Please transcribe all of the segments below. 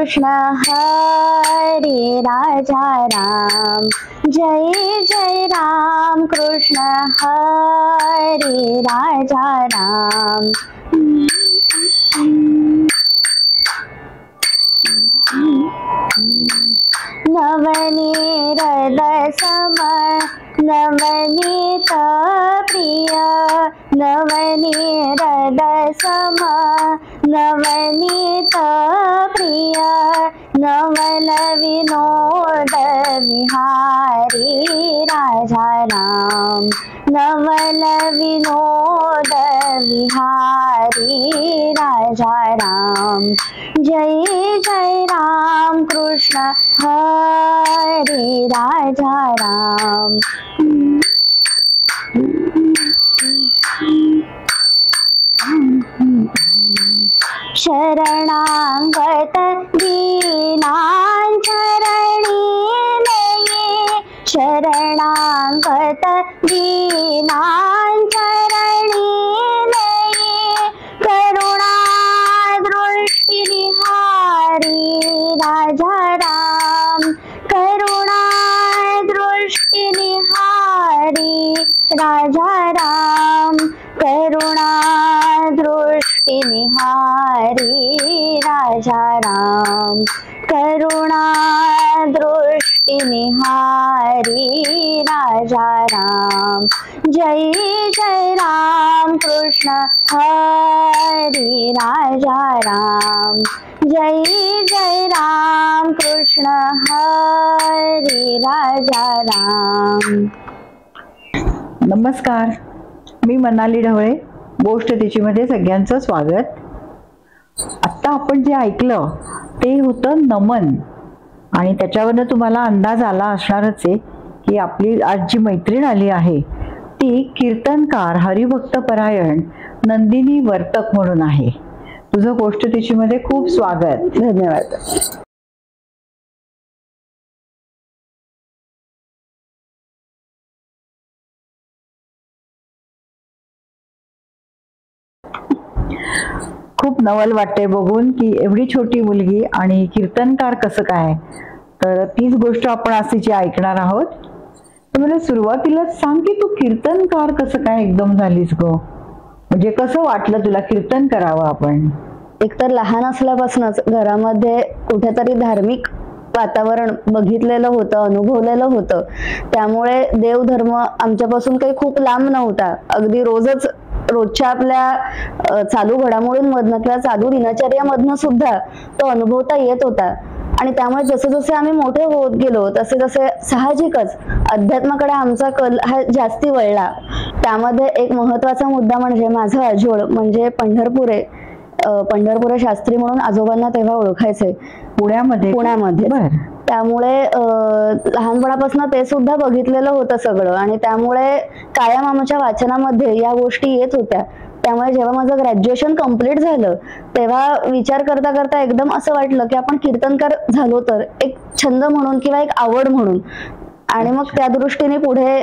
कृष्ण हरे राजा राम, जय जय राम कृष्ण हरे राजा राम। नवनीत सम नवनीत प्रिय, नवनीत सम नवनीत प्रिय, नवल विनोद विहारी राजा राम, नवल विनोद विहारी राजा राम। जय जय राम कृष्ण हरे राजा राम। शरणागत दीनां चरणी लये, शरणागत दीनां चरणी लये, करुणा दृष्टि निहारी राजा राम, करुणा दृष्टि निहारी राजा राम, करुणा दृष्टि निहारी राजा राम, करुणा दृष्टि निहारी राजा राम। जय जय राम कृष्ण हरे राजा राम, जय जय राम कृष्ण हरे राजा राम। नमस्कार, मी मनाली ढवळे, गोष्ट तिचीमध्ये सगळ्यांचं स्वागत। आत्ता आपण जे ऐकलं ते होतं नमन, आणि त्याच्यावरनं तुम्हाला अंदाज आला असणारच आहे की आपली आज जी मैत्रीण आली आहे ती कीर्तनकार, हरिभक्त परायण नंदिनी वर्तक म्हणून आहे। तुझं गोष्ट तिचीमध्ये खूप स्वागत। धन्यवाद। खूप नवल वाटते बघून की एवढी छोटी मुलगी आणि कीर्तनकार कसं काय, तर तीच गोष्ट आपण आज तिची ऐकणार आहोत। तर मला सुरुवातीला सांग की तू कीर्तनकार कसं काय एकदम झालीस गो, म्हणजे कसं वाटलं तुला कीर्तन करावं आपण? एकतर लहान असल्यापासूनच घरामध्ये कुठेतरी धार्मिक वातावरण बघितलेलं होतं, अनुभवलेलं होतं, त्यामुळे देवधर्म आमच्यापासून काही खूप लांब नव्हता। अगदी रोजच्या आपल्या चालू घडामोडींमधनं किंवा चालू दिनचर्यामधनं सुद्धा तो अनुभवता येत होता। आणि त्यामुळे जसे जसे आम्ही मोठे होत गेलो तसे तसे साहजिकच अध्यात्माकडे आमचा कल हा जास्ती वळला। त्यामध्ये एक महत्त्वाचा मुद्दा म्हणजे माझं आजोळ म्हणजे पंढरपुरे शास्त्री म्हणून आजोबांना तेव्हा ओळखायचे पुण्यामध्ये। त्यामुळे लहानपणापासून ते सुद्धा बघितलेलं होतं सगळं, आणि त्यामुळे कायम आमच्या वाचनामध्ये या गोष्टी येत होत्या। त्यामुळे जेव्हा माझं ग्रॅज्युएशन कंप्लीट झालं तेव्हा विचार करता करता एकदम असं वाटलं की आपण कीर्तनकार झालो तर एक छंद म्हणून किंवा एक आवड म्हणून, आणि मग त्या दृष्टीने पुढे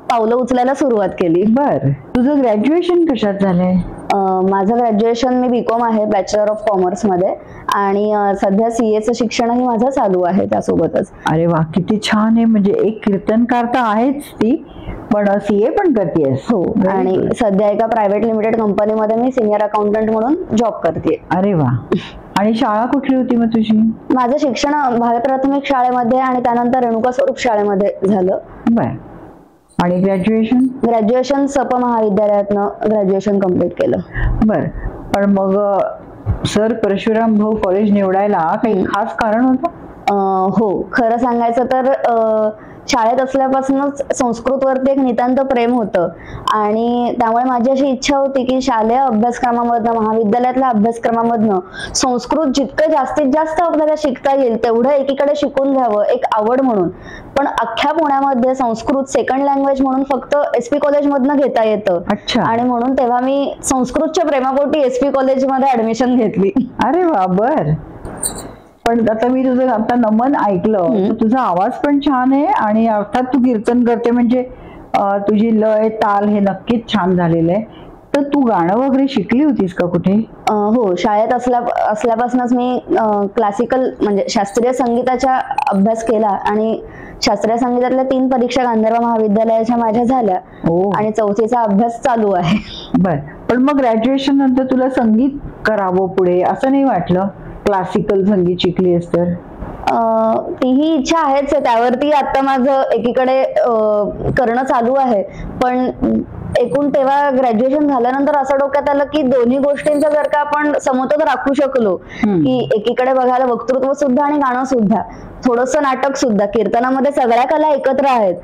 पावलं उचलायला सुरुवात केली। बर, तुझं ग्रॅज्युएशन कशात झालंय? माझं ग्रॅज्युएशन मी बीकॉम आहे, बॅचलर ऑफ कॉमर्स मध्ये, आणि सध्या सीएचं शिक्षणही माझं चालू आहे त्यासोबतच। अरे वा, किती छान आहे। म्हणजे एक कीर्तनकार तर आहेच ती, पण सीए पण करतेस? हो, आणि सध्या एका प्रायव्हेट लिमिटेड कंपनीमध्ये मी सिनियर अकाउंटंट म्हणून जॉब करते। अरे वा, आणि शाळा कुठली होती मग तुझी? माझं शिक्षण भारत प्राथमिक शाळेमध्ये आणि त्यानंतर रेणुका स्वरूप शाळेमध्ये झालं। बर, आणि ग्रॅज्युएशन सप महाविद्यालयातनं ग्रॅज्युएशन कंप्लीट केलं। बर, पण मग सर परशुराम भाऊ कॉलेज निवडायला काही खास कारण होतं? हो, खरं सांगायचं तर शाळेत असल्यापासूनच संस्कृतवरती एक नितांत प्रेम होतं, आणि त्यामुळे माझी अशी इच्छा होती की शालेय अभ्यासक्रमामधनं, महाविद्यालयातल्या अभ्यासक्रमामधनं संस्कृत जितकं जास्तीत जास्त आपल्याला शिकता येईल तेवढं एकीकडे शिकून घ्यावं, एक आवड म्हणून। पण अख्ख्या पुण्यामध्ये संस्कृत सेकंड लँग्वेज म्हणून फक्त एसपी कॉलेज मधनं घेता येतं, आणि म्हणून तेव्हा मी संस्कृतच्या प्रेमापोटी एसपी कॉलेज मध्ये ऍडमिशन घेतली। अरे वा, बर। पण आता मी तुझं आता नमन ऐकलं, तुझा आवाज पण छान आहे, आणि अर्थात तू कीर्तन करते म्हणजे तुझी लय ताल हे नक्कीच छान झालेलं आहे। तर तू गाणं वगैरे शिकली होतीस का कुठे? हो, शाळेत असल्यापासूनच मी क्लासिकल म्हणजे शास्त्रीय संगीताचा अभ्यास केला आणि शास्त्रीय संगीतातल्या 3 परीक्षा गांधर्व महाविद्यालयाच्या माझ्या झाल्या हो. आणि 4थीचा अभ्यास चालू आहे. बर, पण मग ग्रॅज्युएशन नंतर तुला संगीत करावं पुढे असं नाही वाटलं? क्लासिकल संगीत शिकलीस तर? तीही इच्छा आहेच आहे, त्यावरती आता माझं एकीकडे करणं चालू आहे. पण एकूण तेव्हा ग्रॅज्युएशन झाल्यानंतर असं डोक्यात आलं की दोन्ही गोष्टींचा जर का आपण समतोल राखू शकलो, की एकीकडे बघायला वक्तृत्व सुद्धा आणि गाणं सुद्धा, थोडंसं नाटक सुद्धा, कीर्तनामध्ये सगळ्या कला एकत्र आहेत,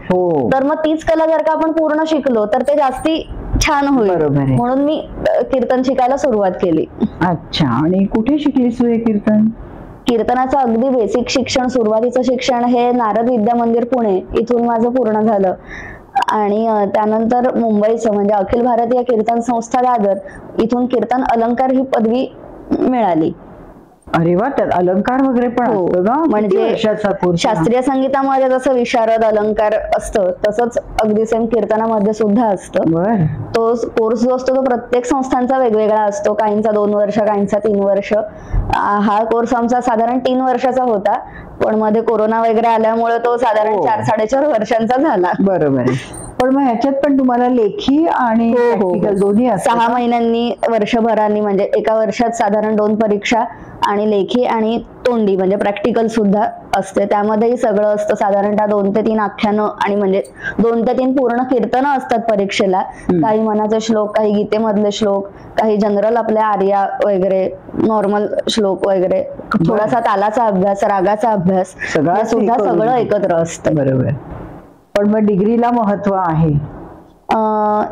तर मग तीच कला जर का आपण पूर्ण शिकलो तर ते जास्ती छान होईल. म्हणून मी कीर्तन शिकायला सुरुवात केली. अच्छा, आणि कुठे शिकलीस तू हे कीर्तन? कीर्तनाचं अगदी बेसिक शिक्षण, सुरुवातीचं शिक्षण हे नारद विद्या मंदिर पुणे इथून माझं पूर्ण झालं आणि त्यानंतर मुंबईचं म्हणजे अखिल भारतीय कीर्तन संस्था दादर इथून कीर्तन अलंकार ही पदवी मिळाली. अरे वा, त्यात अलंकार वगैरे पण असतं का? म्हणजे शास्त्रीय संगीतामध्ये जसं विशारद अलंकार असतं तसंच अगदी सेम कीर्तनामध्ये सुद्धा असतं. तो कोर्स जो असतो तो प्रत्येक संस्थांचा वेगवेगळा असतो, काहींचा 2 वर्ष, काहींचा 3 वर्ष. हा कोर्स आमचा साधारण 3 वर्षाचा होता, पण मध्ये कोरोना वगैरे आल्यामुळे तो साधारण 4-4.5 वर्षांचा झाला. बरोबर आहे. पण मग ह्याच्यात पण तुम्हाला लेखी आणि दोन्ही 6 महिन्यांनी, वर्षभरांनी, म्हणजे एका वर्षात साधारण 2 परीक्षा आणि लेखी आणि तोंडी म्हणजे प्रॅक्टिकल सुद्धा असते. त्यामध्येही सगळं असतं. साधारणतः 2 ते 3 आख्यानं आणि म्हणजे 2 ते 3 पूर्ण कीर्तनं असतात परीक्षेला. काही मनाचे श्लोक, काही गीतेमधले श्लोक, काही जनरल आपल्या आर्या वगैरे, नॉर्मल श्लोक वगैरे, थोडासा तालाचा अभ्यास, रागाचा अभ्यास, सुद्धा सगळं एकत्र असतं. बरोबर. पण मग डिग्रीला महत्व आहे?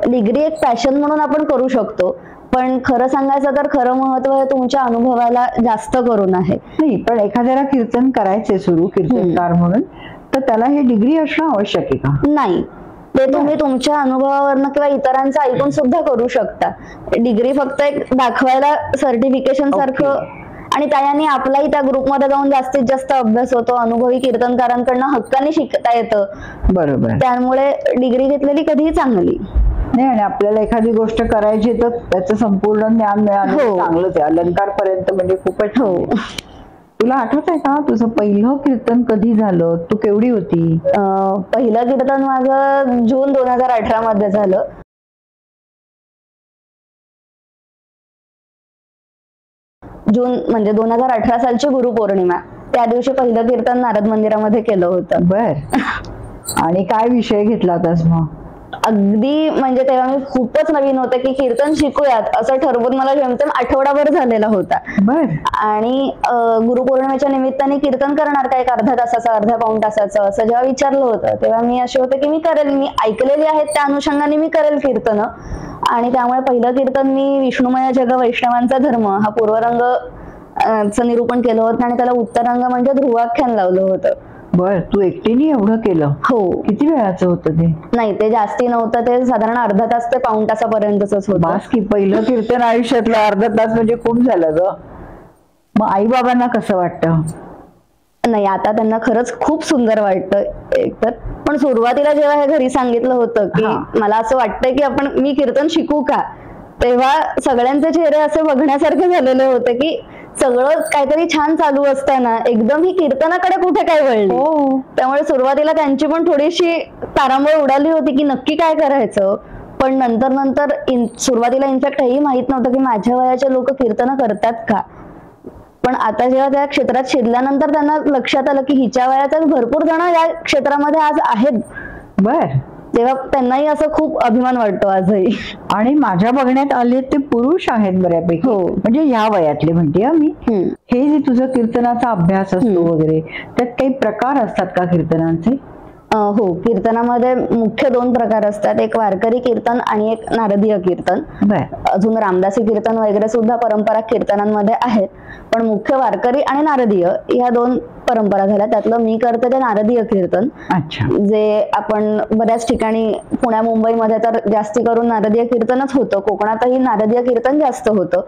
डिग्री एक पॅशन म्हणून आपण करू शकतो, पण खरं सांगायचं तर खरं महत्व हे तुमच्या अनुभवाला जास्त करून आहे. नाही, पण एखाद्याला कीर्तन करायचे सुरू, कीर्तनकार म्हणून, तर त्याला हे डिग्री असणं आवश्यक आहे का? नाही, ते तुम्ही तुमच्या अनुभवावरनं किंवा इतरांचं ऐकून सुद्धा करू शकता. डिग्री फक्त एक दाखवायला सर्टिफिकेशन सारखं, आणि त्याने आपलाही त्या ग्रुपमध्ये जाऊन जास्तीत जास्त अभ्यास होतो, अनुभवी कीर्तनकारांकडनं हक्काने शिकता येतं. बरोबर. त्यामुळे डिग्री घेतलेली कधीही चांगली. नाही, आणि आपल्याला एखादी गोष्ट करायची तर त्याचं संपूर्ण ज्ञान मिळालं चांगलंच आहे. अलंकार पर्यंत म्हणजे खूपच. हो. तुला आठवत आहे का तुझं पहिलं कीर्तन कधी झालं? तू केवढी होती? पहिलं कीर्तन माझं जून 2018 मध्ये झालं. जून म्हणजे 2018 सालची गुरुपौर्णिमा, त्या दिवशी पहिलं कीर्तन नारद मंदिरामध्ये केलं होतं. बर. आणि काय विषय घेतला होतास मग? अगदी म्हणजे तेव्हा मी खूपच नवीन होते की कीर्तन शिकूयात असं ठरवून मला जेमतेम आठवडाभर झालेला होता. बर. आणि गुरुपौर्णिमेच्या निमित्ताने कीर्तन करणार का, एक अर्ध्या तासाचं, अर्ध्या पाऊण तासाचं, असं जेव्हा विचारलं होतं तेव्हा मी असे होते की मी करेल, मी ऐकलेली आहेत त्या अनुषंगाने मी करेल कीर्तन. आणि त्यामुळे पहिलं कीर्तन मी विष्णुमय जग वैष्णवांचा धर्म हा पूर्वरंग चं निरूपण केलं होतं आणि त्याला उत्तरंग म्हणजे ध्रुवाख्यान लावलं होतं. बर, तू एकटीने एवढं केलं? हो. किती वेळाचं होतं ते? नाही, ते जास्ती नव्हतं, ते साधारण अर्धा तास ते पाऊण तासापर्यंतच होतं. बास की, पहिलं कीर्तन आयुष्यातलं अर्धा तास म्हणजे खूप झालं ग. मग आई बाबांना कसं वाटतं? नाही, आता त्यांना खरंच खूप सुंदर वाटतं एकतर. पण सुरुवातीला जेव्हा हे घरी सांगितलं होतं की मला असं वाटतंय की मी कीर्तन शिकू का, तेव्हा सगळ्यांचे चेहरे असे बघण्यासारखे झालेले होते की सगळं काहीतरी छान चालू असताना एकदम ही कीर्तनाकडे कुठे काय वळली. त्यामुळे सुरुवातीला त्यांची पण थोडीशी तारांबळ उडाली होती की नक्की काय करायचं. पण नंतर सुरुवातीला इनफॅक्ट हेही माहित नव्हतं की माझ्या वयाचे लोक कीर्तन करतात का. पण आता जेव्हा त्या क्षेत्रात शिरल्यानंतर त्यांना लक्षात आलं की हिच्या वयातच भरपूर जण या क्षेत्रामध्ये आज आहेत. बर. तेव्हा त्यांनाही असं खूप अभिमान वाटतो आजही. आणि माझ्या बघण्यात आले ते पुरुष आहेत बऱ्यापैकी. हो. म्हणजे ह्या वयातले म्हणते मी. हे जे तुझं कीर्तनाचा अभ्यास असतो वगैरे, त्यात काही प्रकार असतात का कीर्तनांचे? हो, कीर्तनामध्ये मुख्य 2 प्रकार असतात, एक वारकरी कीर्तन आणि एक नारदीय कीर्तन. अजून रामदासी कीर्तन वगैरे सुद्धा परंपरा कीर्तनांमध्ये आहेत, पण मुख्य वारकरी आणि नारदीय या 2 परंपरा झाल्या. त्यातलं मी करते ते नारदीय कीर्तन. अच्छा. जे आपण बऱ्याच ठिकाणी पुण्या मुंबईमध्ये तर जास्ती करून नारदीय कीर्तनच होतं, कोकणातही नारदीय कीर्तन जास्त होतं.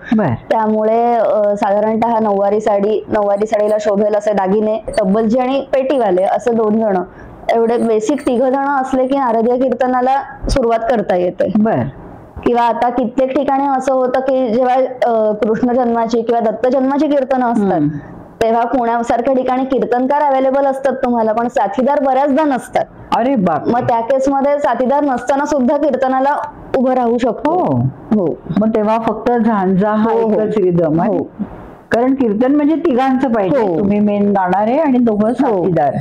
त्यामुळे साधारणतः नऊवारी साडीला शोभेल असे दागिने, तब्बलजी आणि पेटीवाले असे 2 जण, एवढे बेसिक 3 जण असले की नारदीय कीर्तनाला सुरुवात करता येते. बर. किंवा आता कित्येक ठिकाणी असं होतं की जेव्हा कृष्ण जन्माची किंवा दत्त जन्माची कीर्तनं असतात तेव्हा पुण्यासारख्या ठिकाणी कीर्तनकार अवेलेबल असतात तुम्हाला, पण साथीदार बऱ्याचदा नसतात. अरे बाप, मग त्या केसमध्ये साथीदार नसताना सुद्धा कीर्तनाला उभं राहू शकतो. हो, मग तेव्हा फक्त झांजा हा एकच रिदम आहे. कारण कीर्तन म्हणजे तिघांचं पाहिजे, तुम्ही मेन गाणारे आणि दोघं साथीदार.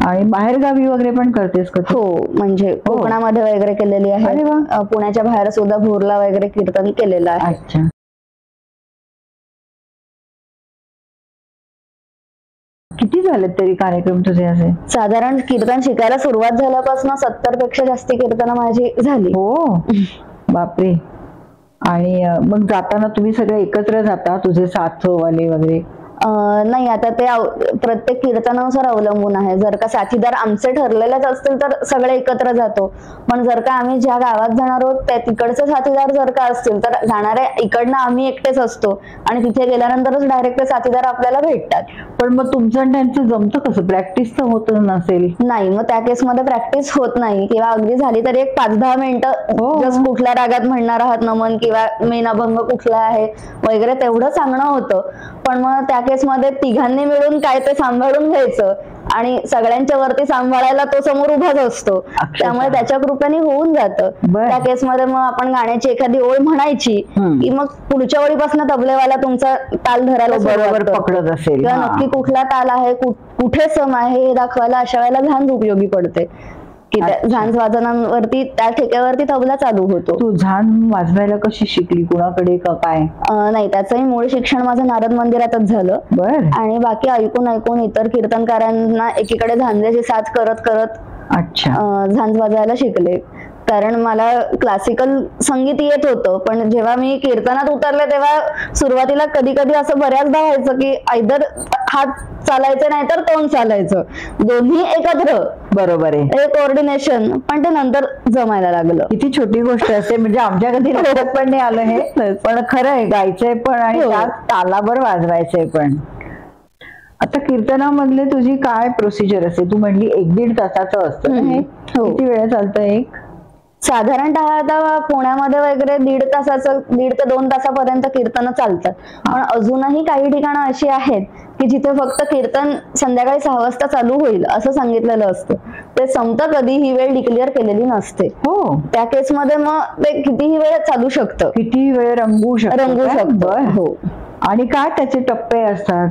आणि बाहेर गावी वगैरे पण करतेस का? हो, म्हणजे कोकणामध्ये वगैरे केलेली आहे, पुण्याच्या बाहेर सुद्धा भोरला वगैरे कीर्तन केलेलं आहे. अच्छा. किती झाले तरी कार्यक्रम तुझे असे? साधारण कीर्तन शिकायला सुरुवात झाल्यापासून 70 पेक्षा जास्ती कीर्तन माझी झाली. हो, बापरे. आणि मग जाताना तुम्ही सगळे एकत्र जाता, तुझे साथवाले वगैरे? नाही, आता ते प्रत्येक कीर्तनानुसार अवलंबून आहे. जर का साथीदार आमचे ठरलेलेच असतील तर सगळे एकत्र जातो, पण जर का आम्ही ज्या गावात जाणार आहोत त्या तिकडचे साथीदार जर का असतील तर जाणारे इकडनं आम्ही एकटेच असतो आणि तिथे गेल्यानंतरच डायरेक्ट ते साथीदार आपल्याला भेटतात. पण मग तुमचं त्यांचं जमतं कसं? प्रॅक्टिस तर होत नसेल? नाही, मग त्या केसमध्ये प्रॅक्टिस होत नाही, किंवा अगदी झाली तरी एक 5-10 मिनिटं जस्ट कुठल्या रागात म्हणणार आहात नमन किंवा मेन अभंग कुठला आहे वगैरे तेवढं सांगणं होतं. पण मग त्या केसमध्ये तिघांनी मिळून काय ते सांभाळून घ्यायचं आणि सगळ्यांच्या वरती सांभाळायला तो समोर उभाच असतो, त्यामुळे त्याच्या कृपेने होऊन जातं. त्या केसमध्ये मग आपण गाण्याची एखादी ओळ म्हणायची की मग पुढच्या ओळीपासून तबलेवाला तुमचा ताल धरायला बरोबर पकडत असेल, किंवा नक्की कुठला ताल आहे, कुठे सम आहे हे दाखवायला अशा वेळेला झांज उपयोगी पडते की झांज वाजनांवरती त्या ठेक्यावरती तबला चालू होतो. तू झांज वाजवायला कशी शिकली, कुणाकडे का काय? नाही, त्याचंही मूळ शिक्षण माझं नारद मंदिरातच झालं. आणि बाकी ऐकून इतर कीर्तनकारांना एकीकडे झांजाची साथ करत करत झांज वाजवायला शिकले. कारण मला क्लासिकल संगीत येत होतं, पण जेव्हा मी कीर्तनात उतरले तेव्हा सुरुवातीला कधी कधी असं बऱ्याचदा व्हायचं की आयदर हात चालायचे नाही तर तोंड चालायचं, दोन्ही एकत्र. बरोबर आहे, हे कोऑर्डिनेशन, पण ते नंतर जमायला लागलं. किती छोटी गोष्ट असते, म्हणजे आमच्या कधी लक्षात पण नाही आलं हे, पण खरं आहे, गायचंय पण आणि त्यात तालावर वाजवायचंय पण. आता कीर्तनामधले तुझी काय प्रोसिजर असते? तू म्हणली 1-1.5 तासाचं असतं हे, किती वेळ चालतं एक? साधारणतः आता पुण्यामध्ये वगैरे 1.5 ते 2 तासापर्यंत कीर्तन चालतात, पण अजूनही काही ठिकाणं अशी आहेत की जिथे फक्त कीर्तन संध्याकाळी 6 वाजता चालू होईल असं सांगितलेलं असतं. ते संपतं कधी ही वेळ डिक्लेअर केलेली नसते. त्या केसमध्ये मग ते कितीही वेळ चालू शकतं, कितीही वेळ रंगू शकतं. हो. आणि काय त्याचे टप्पे असतात?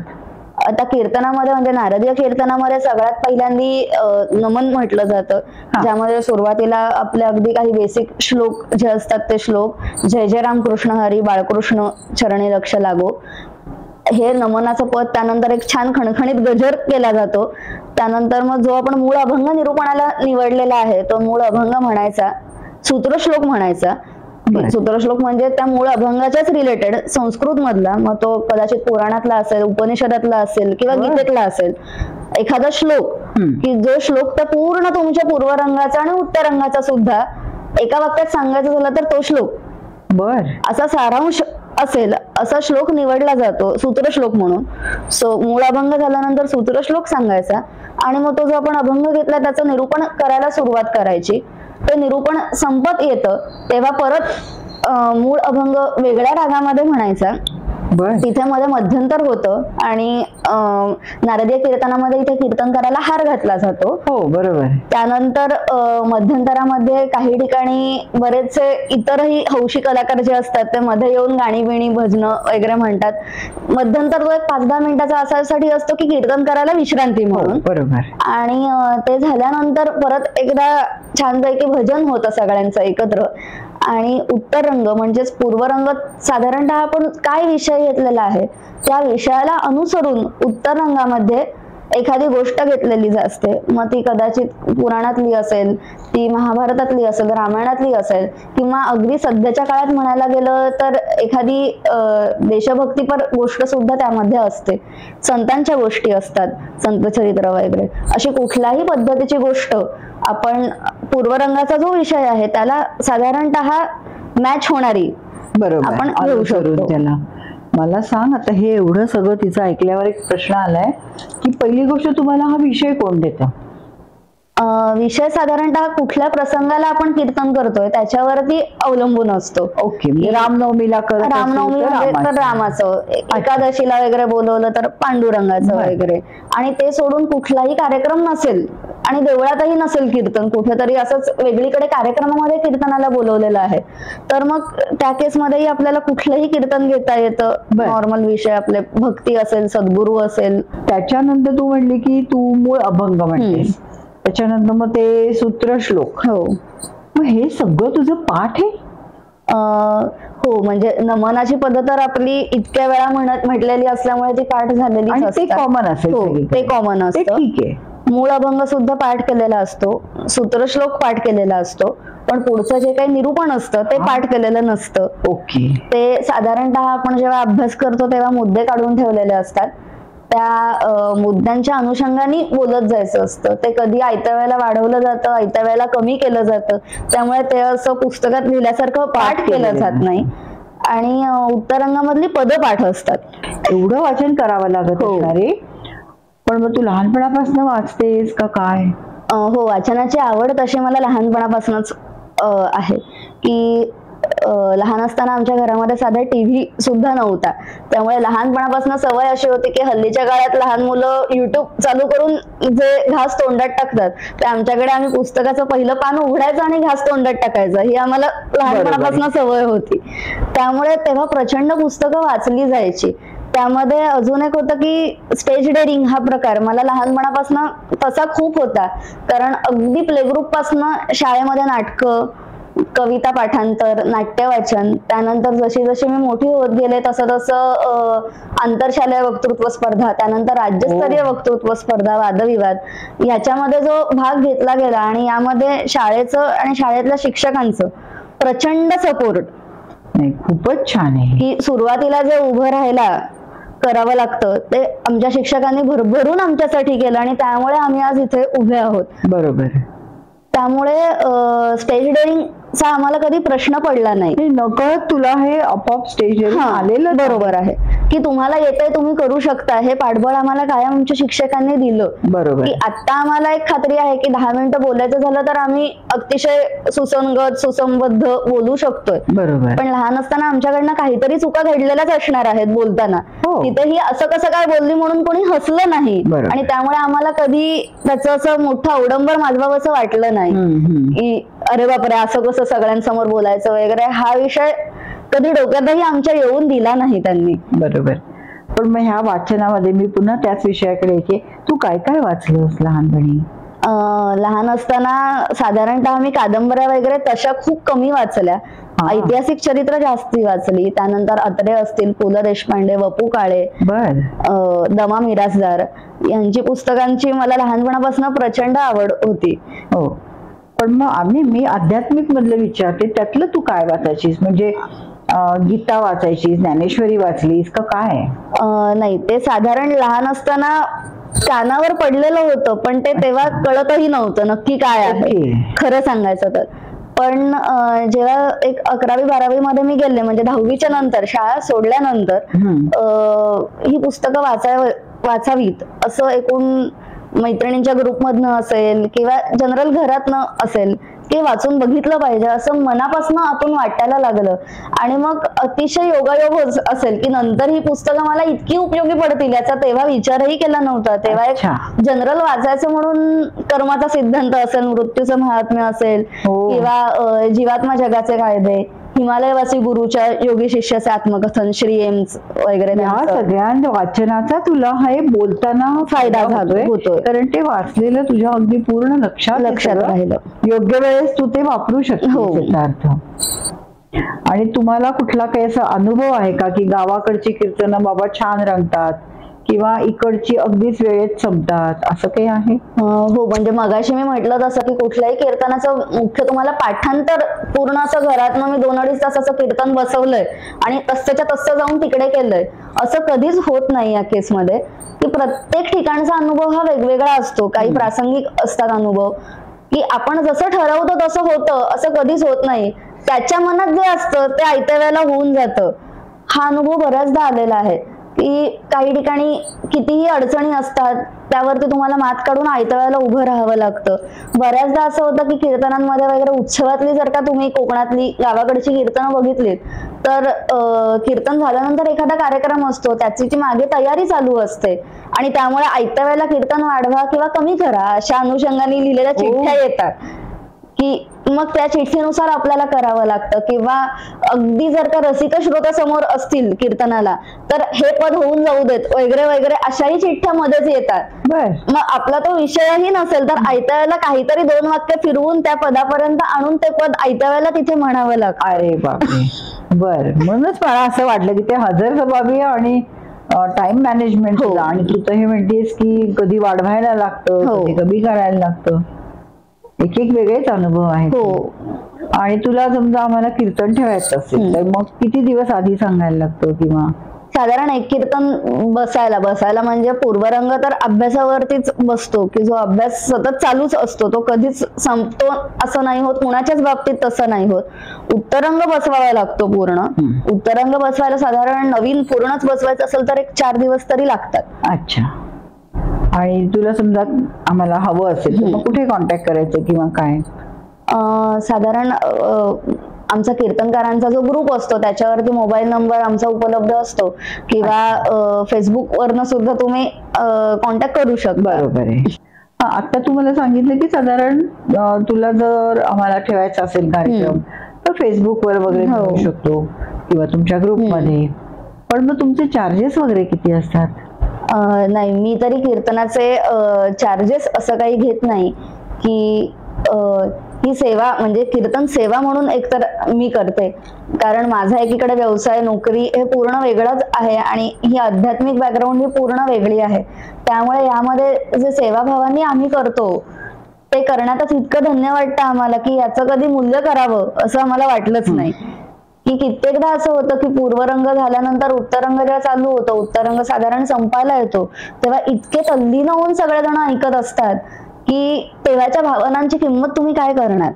आता कीर्तनामध्ये म्हणजे नारदीय कीर्तनामध्ये सगळ्यात पहिल्यांदी नमन म्हटलं जातं, ज्यामध्ये सुरुवातीला आपले अगदी काही बेसिक श्लोक जे असतात ते श्लोक, जय जय राम कृष्ण हरी बाळकृष्ण चरणी लक्ष लागो, हे नमनाचं पद. त्यानंतर एक छान खणखणीत गजर केला जातो. त्यानंतर मग जो आपण मूळ अभंग निरूपणाला निवडलेला आहे तो मूळ अभंग म्हणायचा, सूत्रश्लोक म्हणायचा. सूत्रश्लोक म्हणजे त्या मूळ अभंगाच्याच रिलेटेड संस्कृत मधला, मग तो कदाचित पुराणातला असेल, उपनिषदातला असेल किंवा गीतेतला असेल एखादा श्लोक, की जो श्लोक त्या पूर्ण तुमच्या पूर्वरंगाचा आणि उत्तरंगाचा सुद्धा एका वाक्यात सांगायचं झालं तर तो श्लोक असा सारांश असेल असा श्लोक निवडला जातो सूत्रश्लोक म्हणून. सो मूळ अभंग झाल्यानंतर सूत्रश्लोक सांगायचा आणि मग तो जो आपण अभंग घेतला त्याचं निरूपण करायला सुरुवात करायची. ते निरूपण संपत येतं तेव्हा परत मूळ अभंग वेगळ्या रागामध्ये म्हणायचा. तिथे मध्ये मध्यंतर होतं आणि नारदीय कीर्तनामध्ये इथे कीर्तनकाराला हार घातला जातो. हो, बरोबर. त्यानंतर मध्यंतरामध्ये काही ठिकाणी बरेचसे इतरही हौशी कलाकार जे असतात ते मध्ये येऊन गाणी बिणी भजनं वगैरे म्हणतात. मध्यंतर तो एक 5-10 मिनिटाचा असासाठी असतो की कीर्तनकाराला विश्रांती म्हणून. बरोबर. आणि ते झाल्यानंतर परत एकदा छानपैकी भजन होतं सगळ्यांचं एकत्र. आणि उत्तर रंग म्हणजेच पूर्वरंग साधारणतः आपण काय विषय घेतलेला आहे त्या विषयाला अनुसरून उत्तर रंगामध्ये एखादी गोष्ट घेतलेली असते. मग ती कदाचित पुराणातली असेल, ती महाभारतातली असेल, रामायणातली असेल, किंवा अगदी सध्याच्या काळात म्हणायला गेलं तर एखादी देशभक्तीपर गोष्ट सुद्धा त्यामध्ये असते. संतांच्या गोष्टी असतात, संतचरित्र वगैरे, अशी कुठल्याही पद्धतीची गोष्ट आपण पूर्वरंगाचा जो विषय आहे त्याला साधारणतः मॅच होणारी आपण घेऊ शकतो त्याला. मला सांग, आता हे एवढं सगळं तिचं ऐकल्यावर एक प्रश्न आलाय की पहिली गोष्ट तुम्हाला हा विषय कोण देतं? विषय साधारणतः कुठल्या प्रसंगाला आपण कीर्तन करतोय त्याच्यावरती अवलंबून असतो. ओके, म्हणजे रामनवमीला करत रामनवमी असेल तर तर रामाचं, एकादशीला वगैरे बोलवलं तर पांडुरंगाचं वगैरे, आणि ते सोडून कुठलाही कार्यक्रम नसेल आणि देवळातही नसेल कीर्तन, कुठेतरी असंच वेगळीकडे कार्यक्रमामध्ये कीर्तनाला बोलवलेलं आहे, तर मग त्या केसमध्येही आपल्याला कुठलंही कीर्तन घेता येतं. नॉर्मल विषय आपले भक्ती असेल, सद्गुरू असेल. त्याच्यानंतर तू म्हणली की तू मूळ अभंग म्हणतेस, त्याच्यानंतर मग ते सूत्र श्लोक. हो, मग हे सगळं तुझं पाठ आहे? हो, म्हणजे नमनाची पद्धत तर आपली इतक्या वेळा म्हटलेली असल्यामुळे ती पाठ झालेली असते. ते कॉमन असेल. हो, ते कॉमन असतं. ठीक आहे. मूळ अभंग सुद्धा पाठ केलेला असतो, सूत्रश्लोक पाठ केलेला असतो, पण पुढचं जे काही निरूपण असतं ते पाठ केलेलं नसतं. ओके. ते साधारणतः आपण जेव्हा अभ्यास करतो तेव्हा मुद्दे काढून ठेवलेले असतात, त्या मुद्द्यांच्या अनुषंगाने बोलत जायचं असतं. ते कधी आयत्या वेळेला वाढवलं जातं, आयत्या वेळेला कमी केलं जातं, त्यामुळे ते असं पुस्तकात लिहिल्यासारखं पाठ केलं जात नाही. आणि उत्तरांगामधली पदपाठ असतात. एवढं वाचन करावं लागत असणार आहे. पण मग तू लहानपणापासून वाचतेस का काय? हो, वाचनाची आवड तशी मला लहानपणापासूनच आहे. की लहान असताना आमच्या घरामध्ये साधा टीव्ही सुद्धा नव्हता, त्यामुळे लहानपणापासून सवय अशी होती की हल्लीच्या काळात लहान मुलं युट्यूब चालू करून जे घास तोंडात टाकतात, ते आमच्याकडे आम्ही पुस्तकाचं पहिलं पान उघडायचं आणि घास तोंडात टाकायचं, ही आम्हाला लहानपणापासून सवय होती. त्यामुळे तेव्हा प्रचंड पुस्तकं वाचली जायची. त्यामध्ये अजून एक होतं की स्टेज डेअरिंग हा प्रकार मला लहानपणापासून तसा खूप होता, कारण अगदी प्ले ग्रुप पासून शाळेमध्ये नाटकं, कविता पाठांतर, नाट्य वाचन, त्यानंतर जशी जशी मी मोठी होत गेले तसं तसं आंतरशालेय वक्तृत्व स्पर्धा, त्यानंतर राज्यस्तरीय वक्तृत्व स्पर्धा, वादविवाद, याच्यामध्ये जो भाग घेतला गेला आणि यामध्ये शाळेचं आणि शाळेतल्या शिक्षकांचं प्रचंड सपोर्ट. नाही, खूपच छान आहे. की सुरुवातीला जे उभं राहायला करावं लागतं ते आमच्या शिक्षकांनी भरभरून आमच्यासाठी केलं आणि त्यामुळे आम्ही आज इथे उभे आहोत. बरोबर. त्यामुळे स्टेज डेअरिंगचा आम्हाला कधी प्रश्न पडला नाही. नकळत तुला हे आपोआप स्टेज डेअरिंग आलेलं. बरोबर आहे की तुम्हाला येतंय, तुम्ही करू शकता, हे पाठबळ आम्हाला कायम आमच्या शिक्षकांनी दिलं. बरोबर. की आता आम्हाला एक खात्री आहे की 10 मिनिटं बोलायचं झालं तर आम्ही अतिशय सुसंगत, सुसंबद्ध बोलू शकतोय. बरोबर. पण लहान असताना आमच्याकडनं काहीतरी चुका घडलेल्याच असणार आहेत बोलताना. तिथेही असं कसं काय बोलली म्हणून कोणी हसलं नाही, आणि त्यामुळे आम्हाला कधी त्याचं असं मोठं अवडंबर माजवावं असं वाटलं नाही की अरे बापरे असं कसं सगळ्यांसमोर बोलायचं वगैरे. हा विषय कधी डोक्यातही आमच्या येऊन दिला नाही त्यांनी. बरोबर. पण मग ह्या वाचनामध्ये मी पुन्हा त्याच विषयाकडे की तू काय काय वाचलंस लहानपणी? लहान असताना साधारणतः मी कादंबऱ्या वगैरे तशा खूप कमी वाचल्या. ऐतिहासिक चरित्र जास्ती वाचली. त्यानंतर अत्रे असतील, पु ल देशपांडे, वपू काळे, दमा मिरासदार यांची पुस्तकांची मला लहानपणापासून प्रचंड आवड होती. हो. पण मग मी आध्यात्मिक मधलं विचारते, त्यातलं तू काय वाचायचीस? म्हणजे गीता वाचायचीस, ज्ञानेश्वरी वाचलीस का काय? नाही, ते साधारण लहान असताना कानावर पडलेलं होतं, पण ते तेव्हा कळतही नव्हतं नक्की काय आहे खरं सांगायचं तर. पण जेव्हा एक 11वी-12वी मध्ये मी गेले, म्हणजे 10वीच्या नंतर शाळा सोडल्यानंतर ही पुस्तकं वाचावीत असं एकूण मैत्रिणींच्या ग्रुपमधनं असेल किंवा जनरल घरातनं असेल की वाचून बघितलं पाहिजे असं मनापासून आतून वाटायला लागलं. आणि मग अतिशय योगायोग असेल की नंतर ही पुस्तकं मला इतकी उपयोगी पडतील याचा तेव्हा विचारही केला नव्हता. तेव्हा एक जनरल वाचायचं म्हणून कर्माचा सिद्धांत असेल, मृत्यूचं महात्म्य असेल किंवा जीवात्मा जगाचे कायदे, हिमालयवासी गुरुच्या योगी शिष्याचे आत्मकथन, श्री एम्स वगैरे, या सगळ्या वाचनाचा तुला हे बोलताना फायदा होतोय, कारण ते वाचलेलं तुझ्या अगदी पूर्ण लक्षात राहिलं. योग्य वेळेस तू ते वापरू शकतो अर्थ. आणि तुम्हाला कुठला काही असा अनुभव आहे का की गावाकडची कीर्तनं बाबा छान रंगतात किंवा इकडची अगदीच वेळेत संपतात, असं काही आहे? हो, म्हणजे मगाशी मी म्हटलं तसं की कुठल्याही कीर्तनाचं मुख्य तुम्हाला पाठांतर पूर्ण असं घरातनं मी 2-2.5 तासाचं कीर्तन बसवलंय आणि तसच्या तसं जाऊन तिकडे केलंय असं कधीच होत नाही या केसमध्ये. की प्रत्येक ठिकाणचा अनुभव हा वेगवेगळा असतो. काही प्रासंगिक असतात अनुभव की आपण जसं ठरवतो तसं होतं असं कधीच होत नाही. त्याच्या मनात जे असतं ते आयत्या वेळेला होऊन जातं. हा अनुभव बऱ्याचदा आलेला आहे की की काही ठिकाणी कितीही अडचणी असतात त्यावरती तुम्हाला मात काढून आयत्या वेळेला उभं राहावं लागतं. बऱ्याचदा असं होतं की कीर्तनांमध्ये वगैरे उत्सवातली जर का तुम्ही कोकणातली गावाकडची कीर्तनं बघितलीत तर कीर्तन झाल्यानंतर एखादा कार्यक्रम असतो, त्याची ती मागे तयारी चालू असते आणि त्यामुळे आयत्या वेळेला कीर्तन वाढवा किंवा कमी करा अशा अनुषंगाने लिहिलेल्या चिठ्ठ्या येतात की मग त्या चिठ्ठीनुसार आपल्याला करावं लागतं. किंवा अगदी जर का रसिक श्रोत्यासमोर असतील कीर्तनाला तर हे पद होऊन जाऊ देत वगैरे वगैरे अशाही चिठ्ठ्या मध्येच येतात. मग आपला तो विषयही नसेल तर आयत्या वेळेला काहीतरी 2 वाक्य फिरवून त्या पदापर्यंत आणून ते पद आयत्या वेळेला तिथे म्हणावं लागतं. अरे बापरे. बर, म्हणूनच मला असं वाटलं की ते हजर जबाबी आणि टाइम मॅनेजमेंट आणि तू तर हे म्हणतेस की कधी वाढवायला लागतं, कधी कमी करायला लागतं. एक एक वेगळेच अनुभव आहेत. आणि तुला समजा आम्हाला कीर्तन ठेवायचं असेल तर मग किती दिवस आधी सांगायला लागतं? किंवा साधारण एक कीर्तन बसायला म्हणजे पूर्वरंग तर अभ्यासावरतीच बसतो की जो अभ्यास सतत चालूच असतो, तो कधीच संपतो असं नाही होत, कुणाच्याच बाबतीत तसं नाही होत. उत्तरंग बसवावा लागतो पूर्ण. उत्तरंग बसवायला साधारण नवीन पूर्णच बसवायचं असेल तर एक 4 दिवस तरी लागतात. अच्छा. आणि तुला समजा आम्हाला हवं असेल तर मग कुठे कॉन्टॅक्ट करायचं किंवा काय? साधारण आमचा कीर्तनकारांचा जो ग्रुप असतो त्याच्यावरती मोबाईल नंबर आमचा उपलब्ध असतो किंवा फेसबुक वरनं सुद्धा तुम्ही कॉन्टॅक्ट करू शकता. बरोबर आहे. आता तुम्हाला सांगितलं की साधारण तुला जर आम्हाला ठेवायचा असेल कार्यक्रम तर फेसबुक वर वगैरे ठेवू शकतो किंवा तुमच्या ग्रुपमध्ये. पण मग तुमचे चार्जेस वगैरे किती असतात? नाही, मी तरी कीर्तनाचे चार्जेस असं काही घेत नाही की ही सेवा म्हणजे कीर्तन सेवा म्हणून एकतर मी करते, कारण माझा एकीकडे व्यवसाय नोकरी हे पूर्ण वेगळंच आहे आणि ही आध्यात्मिक बॅकग्राऊंड ही पूर्ण वेगळी आहे. त्यामुळे यामध्ये जे सेवाभावांनी आम्ही करतो ते करण्यातच इतकं धन्य वाटतं आम्हाला की याचं कधी मूल्य करावं असं आम्हाला वाटलंच नाही. की कित्येकदा असं होतं की पूर्वरंग झाल्यानंतर उत्तरंग जेव्हा चालू होतं, उत्तरंग साधारण संपायला येतो तेव्हा इतके तल्लीन होऊन सगळेजण ऐकत असतात की तेव्हाच्या भावनांची किंमत तुम्ही काय करणार.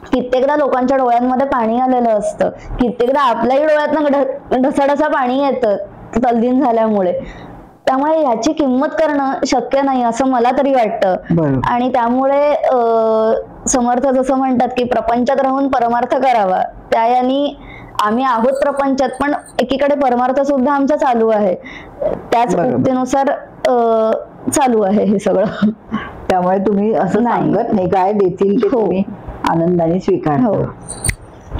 कित्येकदा लोकांच्या डोळ्यांमध्ये पाणी आलेलं असतं, कित्येकदा आपल्याही डोळ्यातनं ढसाढसा पाणी येतं तल्लीन झाल्यामुळे. त्यामुळे याची किंमत करणं शक्य नाही असं मला तरी वाटतं. आणि त्यामुळे समर्थ जसं म्हणतात की प्रपंचात राहून परमार्थ करावा, त्या यांनी आम्ही आहोत प्रपंचात पण एकीकडे परमार्थ सुद्धा आमचा चालू आहे. त्याच उक्तीनुसार चालू आहे हे सगळं. त्यामुळे तुम्ही असं सांगत नाही काय देतील ते तुम्ही आनंदाने स्वीकारता.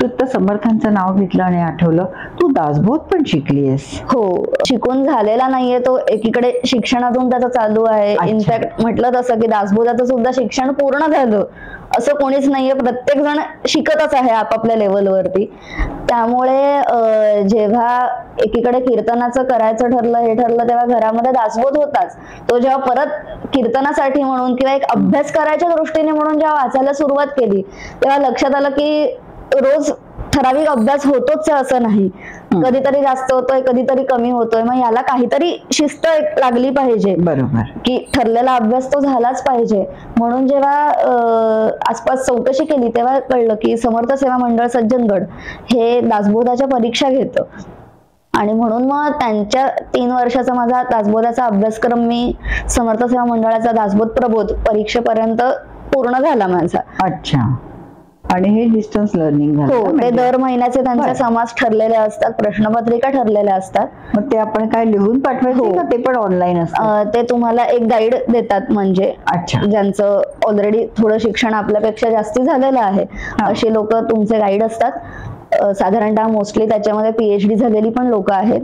तू तर समर्थांचं नाव घेतलं आणि आठवलं तू दासबोध पण शिकलीयस. हो, शिकून झालेला नाहीये तो, एकीकडे शिक्षणातून त्याचं चालू आहे. इनफॅक्ट म्हटलं तसं की दासबोधाचं सुद्धा शिक्षण पूर्ण झालं असं कोणीच नाहीये, प्रत्येक जण शिकतच आहे आपापल्या लेवलवरती. त्यामुळे जेव्हा एकीकडे कीर्तनाचं करायचं ठरलं हे ठरलं तेव्हा घरामध्ये दासबोध होताच. तो जेव्हा परत कीर्तनासाठी म्हणून किंवा एक अभ्यास करायच्या दृष्टीने म्हणून जेव्हा वाचायला सुरुवात केली तेव्हा लक्षात आलं की रोज ठराविक अभ्यास होतोच असं नाही, कधीतरी जास्त होतोय कधीतरी कमी होतोय. मग याला काहीतरी शिस्त लागली पाहिजे. बरोबर की ठरलेला अभ्यास तो झालाच पाहिजे. म्हणून जेव्हा आसपास चौकशी केली तेव्हा कळलं की समर्थ सेवा मंडळ सज्जनगड हे दासबोधाच्या परीक्षा घेतं. आणि म्हणून मग त्यांच्या 3 वर्षाचा माझा दासबोधाचा अभ्यासक्रम मी समर्थ सेवा मंडळाचा दासबोध प्रबोध परीक्षेपर्यंत पूर्ण झाला माझा. अच्छा. आणि हे डिस्टन्स लर्निंग झालं? हो, ते दर महिन्याचे त्यांचे समास ठरलेले असतात, प्रश्नपत्रिका ठरलेल्या असतात. मग ते आपण काय लिहून पाठवायचं का ते पण ऑनलाईन असतं? ते तुम्हाला एक गाईड देतात, म्हणजे ज्यांचं ऑलरेडी थोडं शिक्षण आपल्यापेक्षा जास्ती झालेलं आहे अशी लोक तुमचे गाईड असतात. साधारणतः मोस्टली त्याच्यामध्ये PhD झालेली पण लोक आहेत,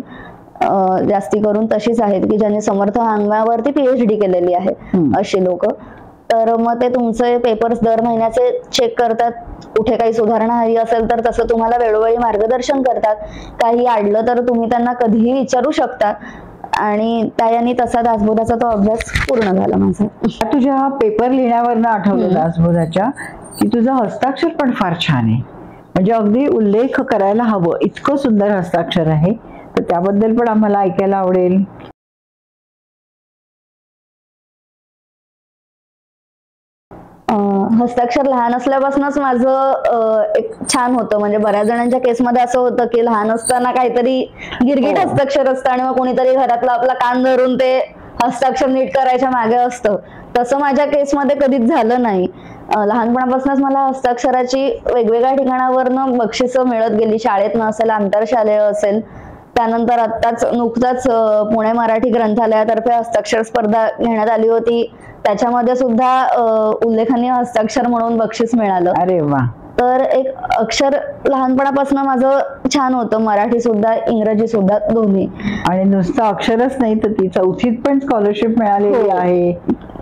जास्ती करून तशीच आहेत की ज्यांनी समर्थ अंगावरती PhD केलेली आहे अशी लोक. तर मग ते तुमचे पेपर्स दर महिन्याचे चेक करतात, कुठे काही सुधारणा हवी असेल तर तसं तुम्हाला वेळोवेळी मार्गदर्शन करतात. काही अडलं तर तुम्ही त्यांना कधीही विचारू शकता. आणि त्याने तसा दासबोधाचा तो अभ्यास पूर्ण झाला माझा. तुझ्या पेपर लिहिण्यावरनं आठवलं दासबोधाच्या की तुझं हस्ताक्षर पण फार छान आहे, म्हणजे अगदी उल्लेख करायला हवं इतकं सुंदर हस्ताक्षर आहे. तर त्याबद्दल पण आम्हाला ऐकायला आवडेल. हस्ताक्षर लहान असल्यापासूनच माझं एक छान होतं. म्हणजे बऱ्याच जणांच्या केसमध्ये असं होतं की लहान असताना काहीतरी गिरगिट हस्ताक्षर असतं आणि मग कोणीतरी घरातला आपला कान धरून ते हस्ताक्षर नीट करायच्या मागे असतं. तसं माझ्या केसमध्ये कधीच झालं नाही. लहानपणापासूनच मला हस्ताक्षराची वेगवेगळ्या ठिकाणावरनं बक्षिसं मिळत गेली. शाळेत असेल, आंतरशालेय असेल. त्यानंतर नुकताच पुणे मराठी ग्रंथालयातर्फे हस्ताक्षर स्पर्धा घेण्यात आली होती. त्याच्यामध्ये सुद्धा उल्लेखनीय हस्ताक्षर म्हणून बक्षीस मिळालं. अरे वा. तर एक अक्षर लहानपणापासून माझं छान होतं, मराठी सुद्धा इंग्रजी सुद्धा दोन्ही. आणि नुसतं अक्षरच नाही तर ती चौथीत पण स्कॉलरशिप मिळालेली आहे.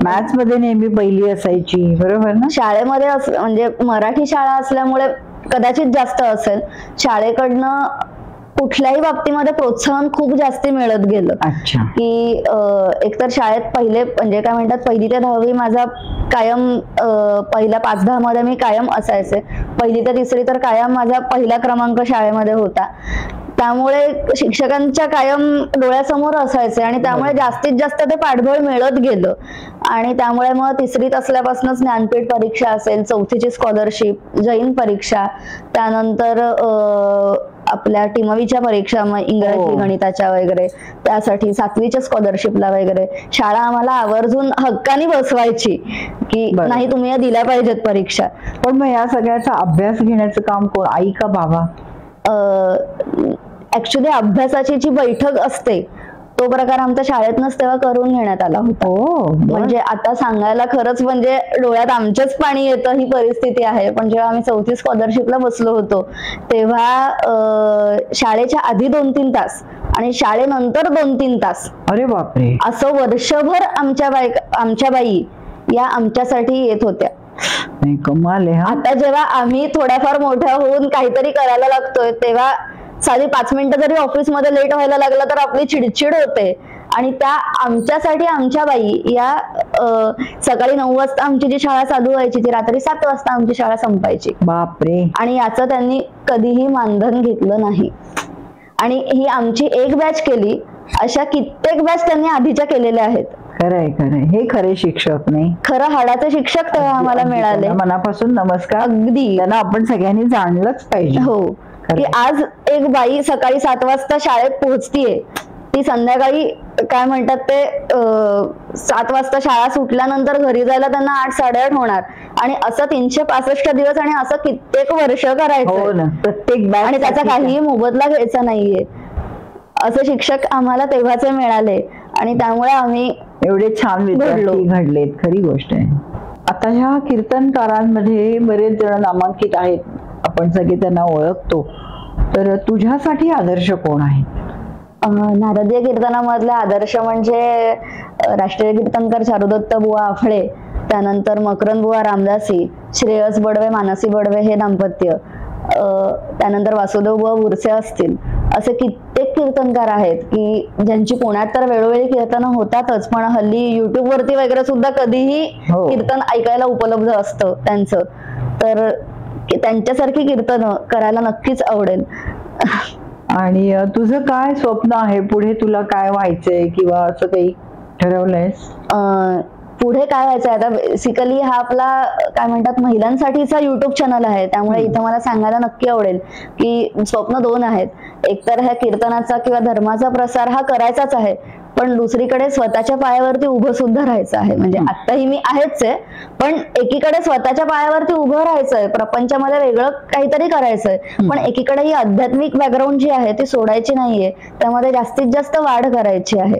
मॅथ्स मध्ये नेहमी पहिली असायची, बरोबर ना? शाळेमध्ये म्हणजे मराठी शाळा असल्यामुळे कदाचित जास्त असेल. शाळेकडनं कुठल्याही बाबतीमध्ये प्रोत्साहन खूप जास्ती मिळत गेलं. अच्छा. की एकतर शाळेत पहिले म्हणजे काय म्हणतात 1ली ते 10वी माझा कायम पहिल्या 5-10 मध्ये मी कायम असायचे. 1ली ते 3री तर कायम माझा पहिला क्रमांक शाळेमध्ये होता. त्यामुळे शिक्षकांच्या कायम डोळ्यासमोर असायचे आणि त्यामुळे जास्तीत जास्त ते पाठबळ मिळत गेलं. आणि त्यामुळे मग 3रीत असल्यापासूनच ज्ञानपीठ परीक्षा असेल, 4थीची स्कॉलरशिप, जैन परीक्षा, त्यानंतर आपल्या टीमवीच्या परीक्षा, मग इंग्रजी गणिताच्या वगैरे, त्यासाठी 7वीच्या स्कॉलरशिपला वगैरे शाळा आम्हाला आवर्जून हक्कानी बसवायची की नाही तुम्ही या दिल्या पाहिजेत परीक्षा. पण मग या सगळ्याचा अभ्यास घेण्याचं काम कोण, आई का बाबा? ऍक्च्युली अभ्यासाची जी बैठक असते तो प्रकार आमच्या शाळेतनच तेव्हा करून घेण्यात आला होता. म्हणजे आता सांगायला खरंच म्हणजे डोळ्यात आमचंच पाणी येतं, ही परिस्थिती आहे. पण जेव्हा आम्ही 4थी स्कॉलरशिपला बसलो होतो तेव्हा शाळेच्या आधी 2-3 तास आणि शाळेनंतर 2-3 तास, अरे बापरे, असं वर्षभर आमच्या बाई या आमच्यासाठी येत होत्या. कमाल आहे. आता जेव्हा आम्ही थोड्याफार मोठ्या होऊन काहीतरी करायला लागतोय तेव्हा साधी 5 मिनिटं जरी ऑफिसमध्ये लेट व्हायला लागलं तर आपली चिडचिड होते. आणि त्या आमच्यासाठी आमच्या बाई या सकाळी 9 वाजता आमची जी शाळा चालू व्हायची ती रात्री 7 वाजता आमची शाळा संपायची. बापरे. आणि याचं त्यांनी कधीही मानधन घेतलं नाही. आणि ही आमची एक बॅच केली, अशा कित्येक बॅच त्यांनी आधीच्या केलेल्या आहेत. खरंय खरंय, हे खरे शिक्षक नाही, खरं हाडाचे शिक्षक तेव्हा आम्हाला मिळाले. मनापासून नमस्कार. अगदी त्यांना आपण सगळ्यांनी जाणलंच पाहिजे. हो, की आज एक बाई सकाळी 7 वाजता शाळेत पोहोचतीये, ती संध्याकाळी काय म्हणतात ते 7 वाजता शाळा सुटल्यानंतर घरी जायला त्यांना 8-8:30 होणार. आणि असं 365 दिवस आणि असं कित्येक वर्ष करायचं प्रत्येक बॅच, आणि त्याचा काहीही मोबदला घ्यायचा नाहीये. असे शिक्षक आम्हाला तेव्हाचे मिळाले आणि त्यामुळे आम्ही एवढे छान विद्यार्थी घडलेत. खरी गोष्ट आहे. आता ह्या कीर्तनकारांमध्ये बरेच जण नामांकित आहेत, आपण सगळे त्यांना ओळखतो. तर तुझ्यासाठी आदर्श कोण आहे? नारदीय कीर्तनामधले आदर्श म्हणजे राष्ट्रीय कीर्तनकार चारुदत्त बुवा आफळे, त्यानंतर मकरंद बुवा रामदासी, श्रेयस बडवे, मानसी बडवे हे दाम्पत्य, त्यानंतर वासुदेव बुवा बुरसे असतील. असे कित्येक कीर्तनकार आहेत की ज्यांची पुण्यात तर वेळोवेळी कीर्तनं होतातच, पण हल्ली युट्यूब वरती वगैरे सुद्धा कधीही कीर्तन ऐकायला उपलब्ध असतं त्यांचं. तर त्यांच्यासारखी कीर्तनं करायला नक्कीच आवडेल. आणि तुझं काय स्वप्न आहे पुढे? तुला काय व्हायचंय किंवा असं काही ठरवलंयस? पुढे काय व्हायचंय आता बेसिकली हा आपला काय म्हणतात महिलांसाठीचा युट्यूब चॅनल आहे. त्यामुळे इथं मला सांगायला नक्की आवडेल की स्वप्न 2 आहेत. एकतर ह्या कीर्तनाचा किंवा धर्माचा प्रसार हा करायचाच आहे, पण दुसरीकडे स्वतःच्या पायावरती उभं सुद्धा राहायचं आहे. म्हणजे आताही मी आहेच आहे, पण एकीकडे स्वतःच्या पायावरती उभं राहायचंय, प्रपंचामध्ये वेगळं काहीतरी करायचंय, पण एकीकडे ही आध्यात्मिक बॅकग्राऊंड जी आहे ती सोडायची नाहीये, त्यामध्ये जास्तीत जास्त वाढ करायची आहे.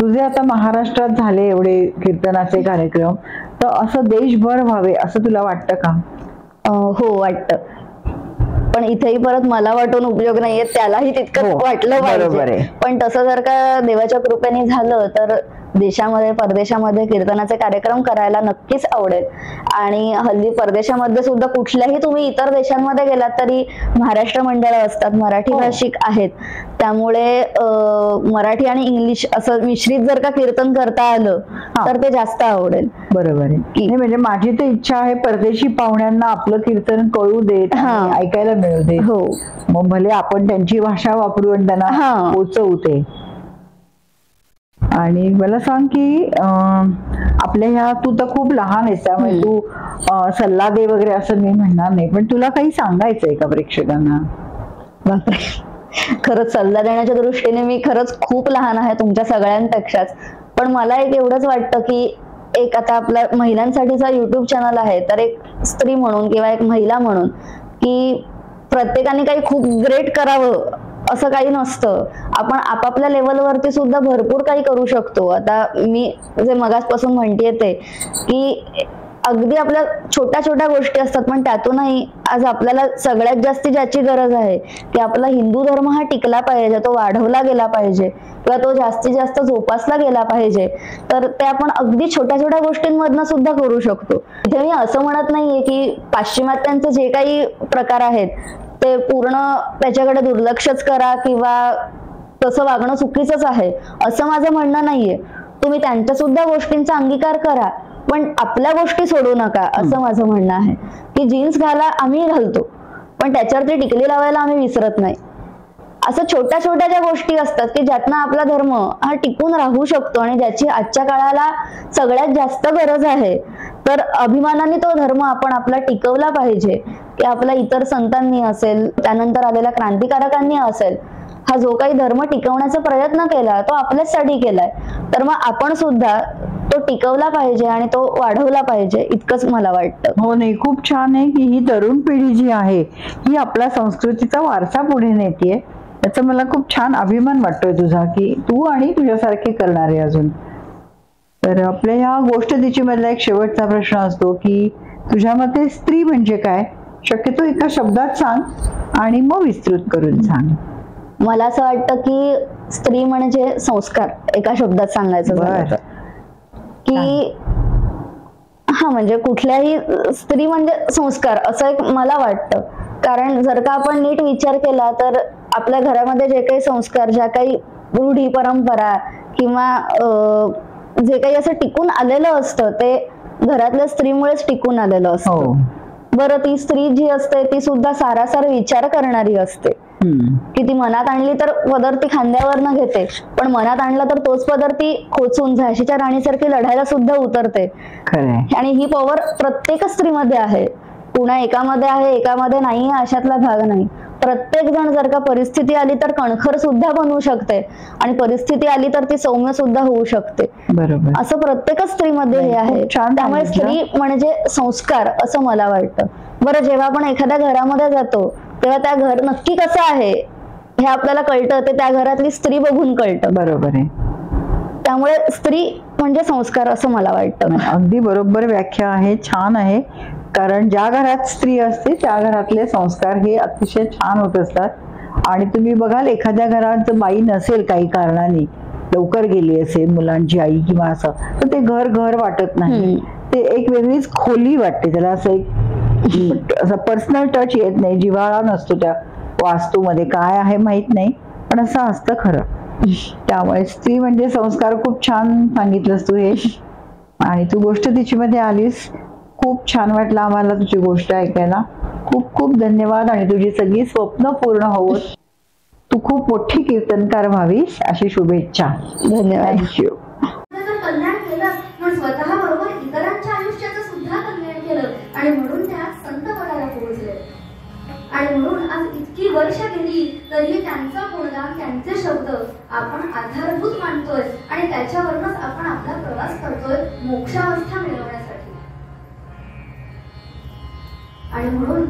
तुझे आता महाराष्ट्रात झाले एवढे कीर्तनाचे कार्यक्रम, तर असं देशभर व्हावे असं तुला वाटतं का? हो, वाटतं. पण इथेही परत मला वाटून उपयोग नाहीये, त्यालाही तितकंच वाटलं पाहिजे. पण तसं जर का देवाच्या कृपेने झालं तर देशामध्ये परदेशामध्ये कीर्तनाचे कार्यक्रम करायला नक्कीच आवडेल. आणि हल्ली परदेशामध्ये सुद्धा कुठल्याही तुम्ही इतर देशांमध्ये गेलात तरी महाराष्ट्र मंडळं असतात, मराठी भाषिक आहेत. त्यामुळे मराठी आणि इंग्लिश असं मिश्रित जर का कीर्तन करता आलं तर ते जास्त आवडेल. बरोबर आहे. म्हणजे माझी तर इच्छा आहे परदेशी पाहुण्यांना आपलं कीर्तन कळू देत, ऐकायला मिळू दे. हो, मग भले आपण त्यांची भाषा वापरू आणि त्यांना पोचवू ते. आणि मला सांग की आपल्या ह्या, तू तर खूप लहान आहेस त्यामुळे तू सल्ला दे वगैरे असं मी म्हणणार नाही, पण तुला काही सांगायचंय का प्रेक्षकांना? बापरे, खरंच सल्ला देण्याच्या दृष्टीने मी खरंच खूप लहान आहे तुमच्या सगळ्यांपेक्षाच. पण मला एक एवढंच वाटतं की एक आता आपल्या महिलांसाठीचा युट्यूब चॅनल आहे, तर एक स्त्री म्हणून किंवा एक महिला म्हणून की प्रत्येकाने काही खूप ग्रेट करावं असं काही नसतं. आपण आपापल्या लेवलवरती सुद्धा भरपूर काही करू शकतो. आता मी जे मगाचपासून म्हणतेय ते की अगदी आपल्या छोट्या छोट्या गोष्टी असतात, पण त्यातूनही आज आपल्याला सगळ्यात जास्त ज्याची गरज आहे की आपला हिंदू धर्म हा टिकला पाहिजे, तो वाढवला गेला पाहिजे किंवा तो जास्तीत जास्त जोपासला गेला पाहिजे, तर ते आपण अगदी छोट्या छोट्या गोष्टींमधनं सुद्धा करू शकतो. इथे मी असं म्हणत नाहीये की पाश्चिमात्यांचे जे काही प्रकार आहेत ते पूर्ण त्याच्याकडे दुर्लक्षच करा किंवा तसं वागणं चुकीचंच आहे असं माझं म्हणणं नाहीये. तुम्ही त्यांच्या सुद्धा गोष्टींचा अंगीकार करा, पण आपल्या गोष्टी सोडू नका असं माझं म्हणणं आहे. की जीन्स घाला, आम्ही घालतो, पण त्याच्यावरती टिकली लावायला आम्ही विसरत नाही. असं छोट्या छोट्या ज्या गोष्टी असतात की ज्यातनं आपला धर्म हा टिकून राहू शकतो आणि ज्याची आजच्या काळाला सगळ्यात जास्त गरज आहे, तर अभिमानाने तो धर्म आपण आपला टिकवला पाहिजे. की आपल्या इतर संतांनी असेल, त्यानंतर आलेल्या क्रांतिकारकांनी असेल, हा जो काही धर्म टिकवण्याचा प्रयत्न केला तो आपल्यासाठी केलाय, तर मग आपण सुद्धा तो टिकवला पाहिजे आणि तो वाढवला पाहिजे, इतकंच मला वाटतं. हो, नाही, खूप छान आहे की ही तरुण पिढी जी आहे ही आपला संस्कृतीचा वारसा पुढे नेतीये. याचा मला खूप छान अभिमान वाटतोय तुझा, की तू आणि तुझ्यासारखे करणारे अजून. तर आपल्या ह्या गोष्ट मधला एक शेवटचा प्रश्न असतो की तुझ्या मते स्त्री म्हणजे काय? शक्यतो एका शब्दात सांग आणि मग विस्तृत करून सांग. मला असं वाटतं की स्त्री म्हणजे संस्कार, एका शब्दात सांगायचं झालं तर. की हा म्हणजे कुठल्याही स्त्री म्हणजे संस्कार असं एक मला वाटतं. कारण जर का आपण नीट विचार केला तर आपल्या घरामध्ये जे काही संस्कार, ज्या काही रूढी परंपरा किंवा जे काही असं टिकून आलेलं असतं ते घरातल्या स्त्रीमुळेच टिकून आलेलं असतं. बरं, ती स्त्री जी असते ती सुद्धा सारासार विचार करणारी असते. की ती मनात आणली तर पदर ती खांद्यावर न घेते, पण मनात आणला तर तोच पदर ती खोचून झाशीच्या राणीसारखी लढायला सुद्धा उतरते. आणि ही पॉवर प्रत्येक स्त्रीमध्ये आहे. पुन्हा एकामध्ये आहे एकामध्ये नाही अशातला भाग नाही. प्रत्येक जण जर का परिस्थिती आली तर कणखर सुद्धा बनवू शकते आणि परिस्थिती आली तर ती सौम्य सुद्धा होऊ शकते. बरोबर, असं प्रत्येक स्त्रीमध्ये हे आहे. त्यामुळे स्त्री म्हणजे संस्कार असं मला वाटतं. बरं, जेव्हा आपण एखाद्या घरामध्ये जातो तेव्हा त्या घर नक्की कसं आहे हे आपल्याला कळतं, ते त्या घरातली स्त्री बघून कळतं. बरोबर आहे. त्यामुळे स्त्री म्हणजे संस्कार असं मला वाटतं. अगदी बरोबर व्याख्या आहे, छान आहे. कारण ज्या घरात स्त्री असते त्या घरातले संस्कार हे अतिशय छान होत असतात. आणि तुम्ही बघाल एखाद्या घरात जर बाई नसेल, काही कारणाने लवकर गेली असेल, मुलांची आई किंवा असं, तर ते घर घर वाटत नाही. ते एक वेगळीच खोली वाटते, त्याला असं एक असं पर्सनल टच येत नाही, जिव्हाळा नसतो त्या वास्तूमध्ये. काय आहे माहित नाही, पण असं असतं खरं. त्यामुळे स्त्री म्हणजे संस्कार खूप छान सांगितलंस तू हे. आणि तू गोष्ट मध्ये आलीस, खूप छान वाटलं आम्हाला तुझी गोष्ट ऐकायला. खूप खूप धन्यवाद आणि तुझी सगळी स्वप्न पूर्ण होवोत. तू खूप मोठी कीर्तनकार व्हावीस अशी शुभेच्छा. धन्यवाद. थँक्यू. कल्याण केलं पण स्वतः बरोबर इतरांच्या आयुष्याचं सुद्धा कल्याण केलं आणि म्हणून त्या संत पदाला पोहोचले. आणि म्हणून आज इतकी वर्ष गेली तरी त्यांचं गुणगान, त्यांचे शब्द आपण आधारभूत मानतोय आणि त्याच्यावरूनच आपण आपला प्रवास करतोय मोक्षावस्था मिळवण्यासाठी. आणि म्हणून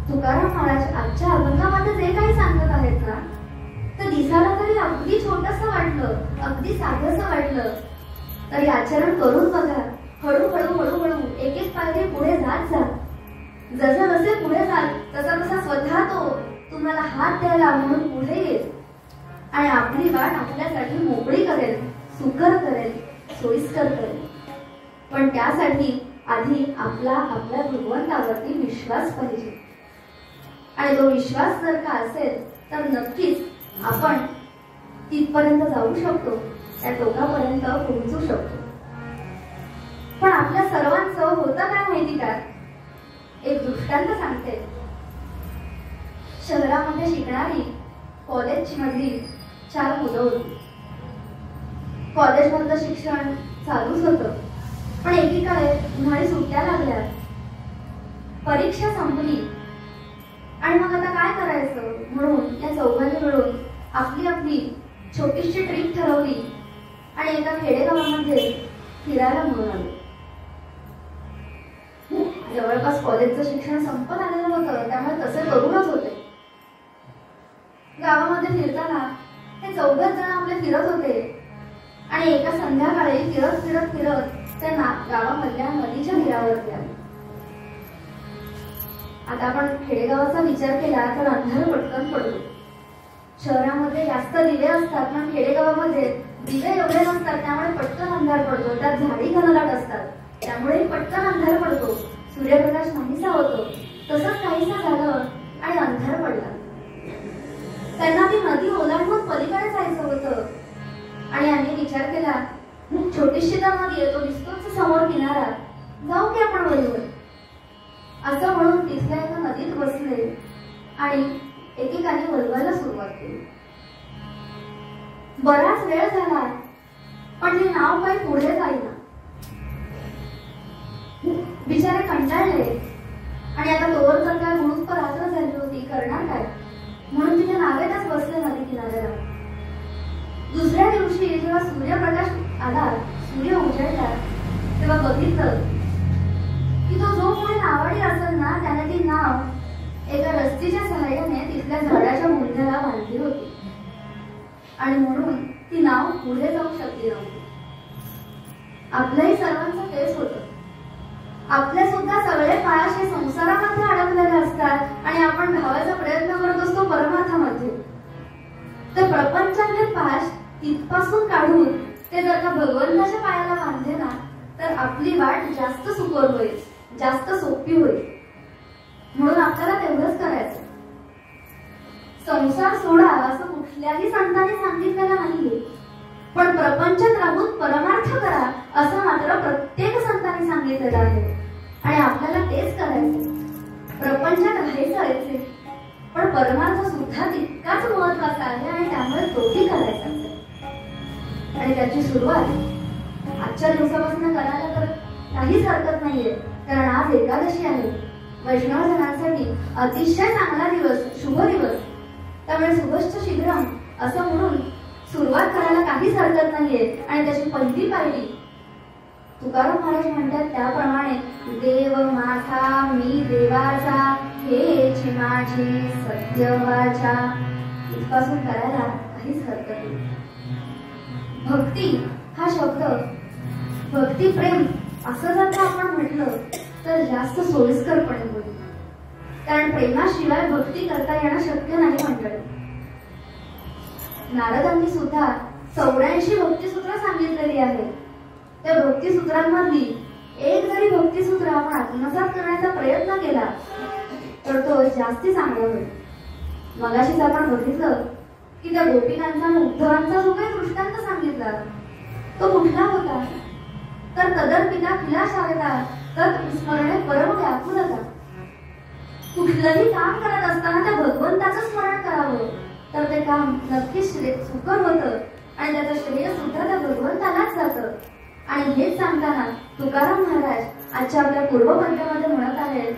तुकाराम महाराज आजच्या अभंगामध्ये जे काही सांगत आहेत ना, तर दिसायला तरी अगदी छोटंसं वाटलं, अगदी साधंसं वाटलं, तरी आचरण करून बघा. हळूहळू हळूहळू एक एक पायरी पुढे जात जा. जसे जसे पुढे जाल तसा तसा स्वतः तो तुम्हाला हात द्यायला म्हणून पुढे येईल आणि आपली वाट आपल्यासाठी मोकळी करेल, सुकर करेल, सोयीस्कर करेल. पण त्यासाठी आधी आपला आपल्या भगवंतावरती विश्वास पाहिजे. आणि तो विश्वास जर का असेल तर नक्कीच आपण तिथपर्यंत जाऊ शकतो, त्या टोकापर्यंत पोहोचू शकतो. पण आपल्या सर्वांचं होतं काय माहिती का? एक दृष्टांत सांगते. शहरामध्ये शिकणारी कॉलेज मधली 4 मुलं होती. कॉलेजमधलं शिक्षण चालूच होतं, पण एकीकडे उन्हाळी सुट्ट्या लागल्या, परीक्षा संपली आणि मग आता काय करायचं म्हणून या चौघांनी मिळून आपली आपली छोटीशी ट्रिप ठरवली आणि एका खेडेगावामध्ये फिरायला म्हणून आलो. जवळपास कॉलेजचं शिक्षण संपत आलेलं होतं, त्यामुळे तसे करूनच होते. गावामध्ये फिरताना हे चौघच जण आपले फिरत होते आणि एका संध्याकाळी फिरत फिरत फिरत ते गावामधल्या नदीच्या तीरावरती आले. आता आपण खेडेगावाचा विचार केला तर अंधार पटकन पडतो. शहरामध्ये जास्त दिवे असतात, पण खेडेगावामध्ये दिवे एवढे नसतात, त्यामुळे पटकन अंधार पडतो. त्यात झाडी घनदाट असतात, त्यामुळे पटकन अंधार पडतो, सूर्यप्रकाश नाहीसा होतो. तसंच काहीसा झालं आणि अंधार पडला. त्यांना ती नदी ओलांडून पलीकडे जायचं होतं आणि आम्ही विचार केला, छोटीशी तर नदी आहे, तो दिसतोच समोर किनारा, जाऊ की आपण वरीवर असं म्हणून तिथल्या एका नदीत बसले आणि एकेकाने वलवायला सुरुवात केली. बराच वेळ झाला, पण ते नाव काही पुढे जाईना. बिचारे कंटाळले आणि आता तोवर तर काय म्हणून रात्र झाली होती, करणार काय म्हणून तिथे नावेतच बसले नदी किनाऱ्याला. दुसऱ्या दिवशी जेव्हा सूर्यप्रकाश आला, सूर्य उजळला, तेव्हा बघितलं की तो जो पुढे नावाडी असेल ना, त्याने ती नाव एका रस्त्याच्या सहाय्याने तिथल्या झाडाच्या मुंढ्याला बांधली होती आणि म्हणून ती नाव पुढे जाऊ शकली नव्हती. आपल्याही सर्वांचं तेच होतं. आपले सुद्धा सगळे पायास हे संसारामध्ये अडकलेले असतात आणि आपण धावायचा प्रयत्न करत असतो परमार्थामध्ये. तर प्रपंचातले पाश तिथपासून काढून ते जर का भगवंताच्या पायाला बांधले ना, तर आपली वाट जास्त सुकर होईल, जास्त सोपी होईल. म्हणून आपल्याला तेवढंच करायचं. संसार सोडा असं कुठल्याही संतांनी सांगितलेलं नाहीये, पण प्रपंचात राहून परमार्थ करा असं मात्र प्रत्येक संतांनी सांगितलेलं आहे आणि आपल्याला तेच करायचं. प्रपंचात राहायचं, पण परमार्थ सुद्धा तितकाच महत्वाचा आहे आणि त्यामुळे तोही करायचा आहे. आणि त्याची सुरुवात आजच्या दिवसापासून करायला तर काहीच हरकत नाहीये, कारण आज एकादशी आहे. वैष्णव जनांसाठी अतिशय चांगला दिवस, शुभ दिवस, त्यामुळे शुभश्च शीघ्रम असं म्हणून सुरुवात करायला काहीच हरकत नाहीये. आणि त्याची पहिली पायरी तुकाराम महाराज म्हणतात त्याप्रमाणे, देव माझा मी देवाचा, हेची माझी सत्य वाचा, इथपासून करायला काहीच हरकत नाही. भक्ती हा शब्द, भक्ती प्रेम असं जर का आपण म्हटलं तर जास्त सोयीस्करपणे होईल, कारण प्रेमाशिवाय भक्ती करता येणं शक्य नाही म्हणतात. नारदांनी सुद्धा 84 भक्तिसूत्र सांगितलेली आहेत. त्या भक्तिसूत्रांमधली एक जरी भक्तिसूत्र आपण आत्मसात करण्याचा प्रयत्न केला तर तो जास्ती चांगला होईल. मगाशीच आपण बघितलं की त्या गोपिकांचा उद्धवांचा जो काही दृष्टांत सांगितला तो कुठला होता, तर तदर्पिता खिला शारदा तत् विस्मरणे परम व्याकुलता. कुठलंही काम करत असताना त्या भगवंताचं स्मरण करावं, तर ते काम नक्कीच सुकर होतं आणि त्याचं श्रेय सुद्धा त्या भगवंतालाच जातं. आणि हेच सांगताना तुकाराम महाराज आजच्या आपल्या पूर्वपद्यामध्ये म्हणत आहेत,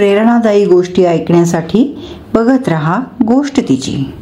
प्रेरणादायी गोष्टी ऐकण्यासाठी बघत रहा गोष्ट तिची.